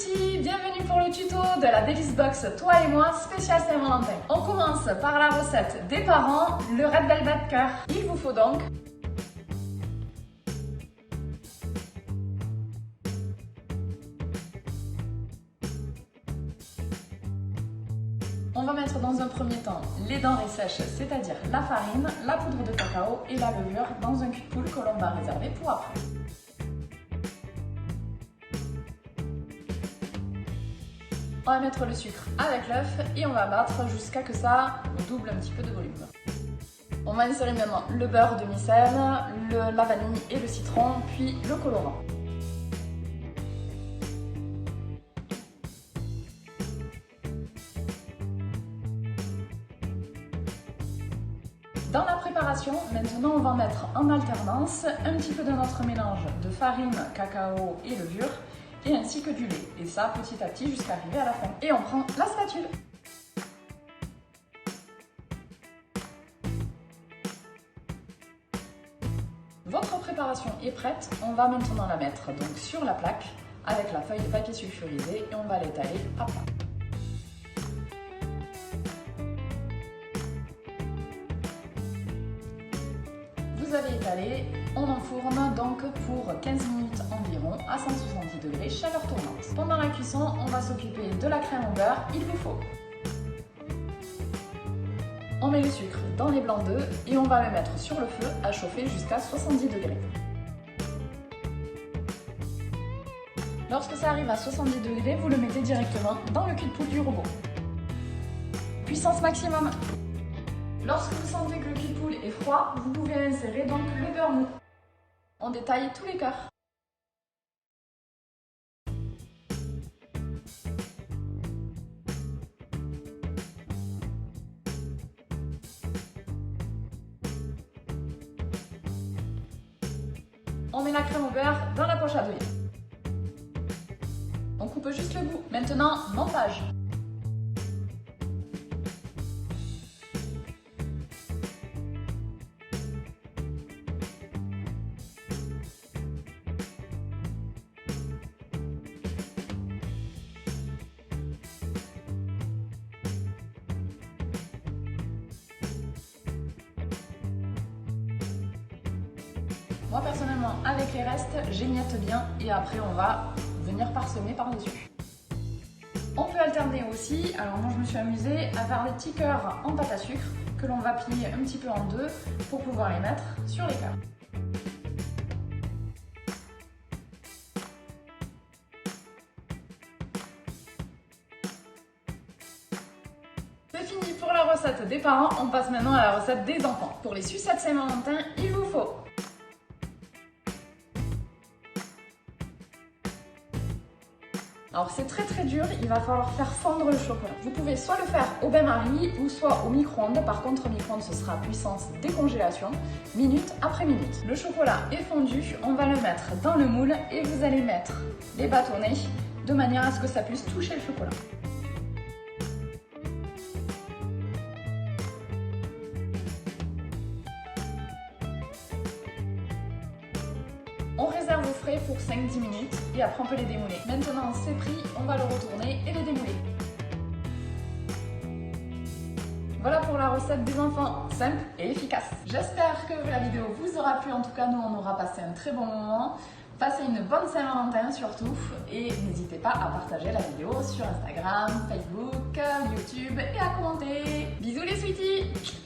sweeties, bienvenue pour le tuto de la Délice Box Toi et moi spécial Saint-Valentin. On commence par la recette des parents, le Red Velvet Cœur. Il vous faut donc on va mettre dans un premier temps les denrées sèches, c'est-à-dire la farine, la poudre de cacao et la levure dans un cul de poule que l'on va réserver pour après. On va mettre le sucre avec l'œuf et on va battre jusqu'à ce que ça double un petit peu de volume. On va insérer maintenant le beurre demi-sel, la vanille et le citron, puis le colorant. Dans la préparation, maintenant on va mettre en alternance un petit peu de notre mélange de farine, cacao et levure, et ainsi que du lait. Et ça petit à petit jusqu'à arriver à la fin. Et on prend la spatule. Votre préparation est prête. On va maintenant la mettre donc sur la plaque avec la feuille de papier sulfurisé et on va l'étaler à plat. Vous avez étalé, on enfourne donc pour 15 minutes environ à 170 degrés, chaleur tournante. Pendant la cuisson, on va s'occuper de la crème au beurre, il vous faut. On met le sucre dans les blancs d'œufs et on va le mettre sur le feu à chauffer jusqu'à 70 degrés. Lorsque ça arrive à 70 degrés, vous le mettez directement dans le cul de poule du robot. Puissance maximum. Lorsque vous sentez que le cul de poule est froid, vous pouvez insérer donc le beurre mou. On détaille tous les cœurs. On met la crème au beurre dans la poche à douille. On coupe juste le bout. Maintenant, montage. Moi personnellement, avec les restes, j'émiette bien et après on va venir parsemer par-dessus. On peut alterner aussi, alors moi je me suis amusée à faire des petits cœurs en pâte à sucre que l'on va plier un petit peu en deux pour pouvoir les mettre sur les cœurs. C'est fini pour la recette des parents, on passe maintenant à la recette des enfants. Pour les sucettes Saint-Valentin, il vous faut alors c'est très dur, il va falloir faire fondre le chocolat. Vous pouvez soit le faire au bain-marie ou soit au micro-ondes. Par contre, au micro-ondes, ce sera puissance décongélation, minute après minute. Le chocolat est fondu, on va le mettre dans le moule et vous allez mettre les bâtonnets de manière à ce que ça puisse toucher le chocolat. On réserve au frais pour 5-10 minutes et après on peut les démouler. Maintenant c'est pris, on va le retourner et les démouler. Voilà pour la recette des enfants, simple et efficace. J'espère que la vidéo vous aura plu, en tout cas nous on aura passé un très bon moment. Passez une bonne Saint-Valentin surtout et n'hésitez pas à partager la vidéo sur Instagram, Facebook, YouTube et à commenter. Bisous les sweeties!